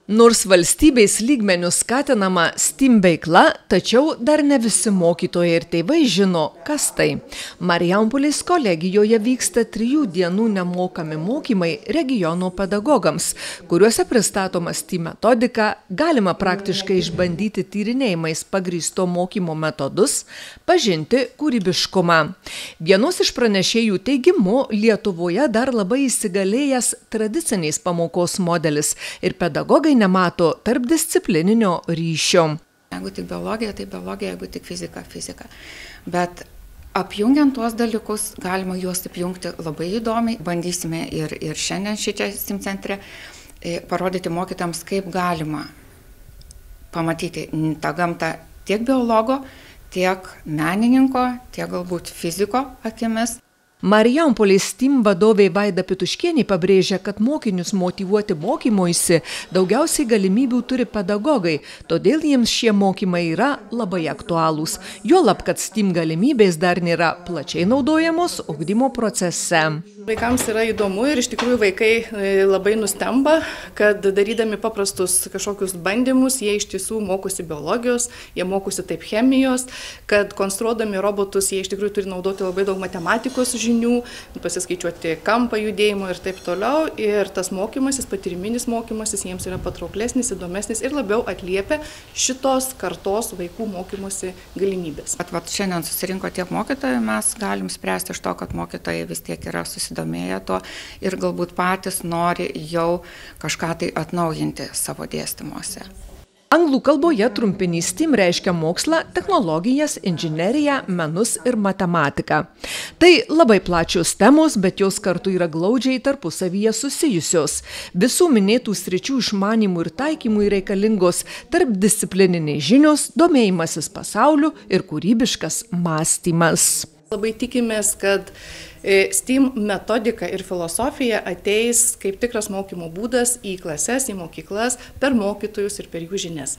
Nors valstybės lygmenių skatinama STEAM veikla, tačiau dar ne visi mokytojai ir tėvai žino, kas tai. Marijampolės kolegijoje vyksta 3 dienų nemokami mokymai regiono pedagogams, kuriuose pristatoma STEAM metodika, galima praktiškai išbandyti tyrinėjimais pagrįsto mokymo metodus, pažinti kūrybiškumą. Vienos iš pranešėjų teigimu, Lietuvoje dar labai įsigalėjęs tradiciniais pamokos modelis ir pedagogai nemato tarpdisciplininio ryšio. Jeigu tik biologija, tai biologija, jeigu tik fizika, fizika. Bet apjungiant tuos dalykus, galima juos apjungti labai įdomiai. Bandysime ir šiandien šičia STEAM centre parodyti mokytams, kaip galima pamatyti tą gamtą tiek biologo, tiek menininko, tiek galbūt fiziko akimis. Marijampolės STEAM vadovė Vaida Pituškienė pabrėžia, kad mokinius motyvuoti mokymuisi daugiausiai galimybių turi pedagogai, todėl jiems šie mokymai yra labai aktualūs. Juolab, kad STEAM galimybės dar nėra plačiai naudojamos ugdymo procese. Vaikams yra įdomu ir iš tikrųjų vaikai labai nustemba, kad darydami paprastus kažkokius bandymus, jie iš tiesų mokosi biologijos, jie mokosi taip chemijos, kad konstruodami robotus jie iš tikrųjų turi naudoti labai daug matematikos žinių, pasiskaičiuoti kampą judėjimo ir taip toliau. Ir tas mokymasis, patyriminis mokymasis jiems yra patrauklesnis, įdomesnis ir labiau atliepia šitos kartos vaikų mokymosi galimybės. Šiandien susirinko tiek mokytojų, mes galim spręsti iš to, kad mokytojai vis tiek yra susidomėję to ir galbūt patys nori jau kažką tai atnaujinti savo dėstymuose. Anglų kalboje trumpinys STEAM reiškia mokslą, technologijas, inžineriją, menus ir matematiką. Tai labai plačios temos, bet jos kartu yra glaudžiai tarpusavyje susijusios. Visų minėtų sričių išmanymų ir taikymų reikalingos tarpdisciplininiai žinios, domėjimasis pasauliu ir kūrybiškas mąstymas. Labai tikimės, kad STEAM metodika ir filosofija ateis kaip tikras mokymo būdas į klases, į mokyklas, per mokytojus ir per jų žinias.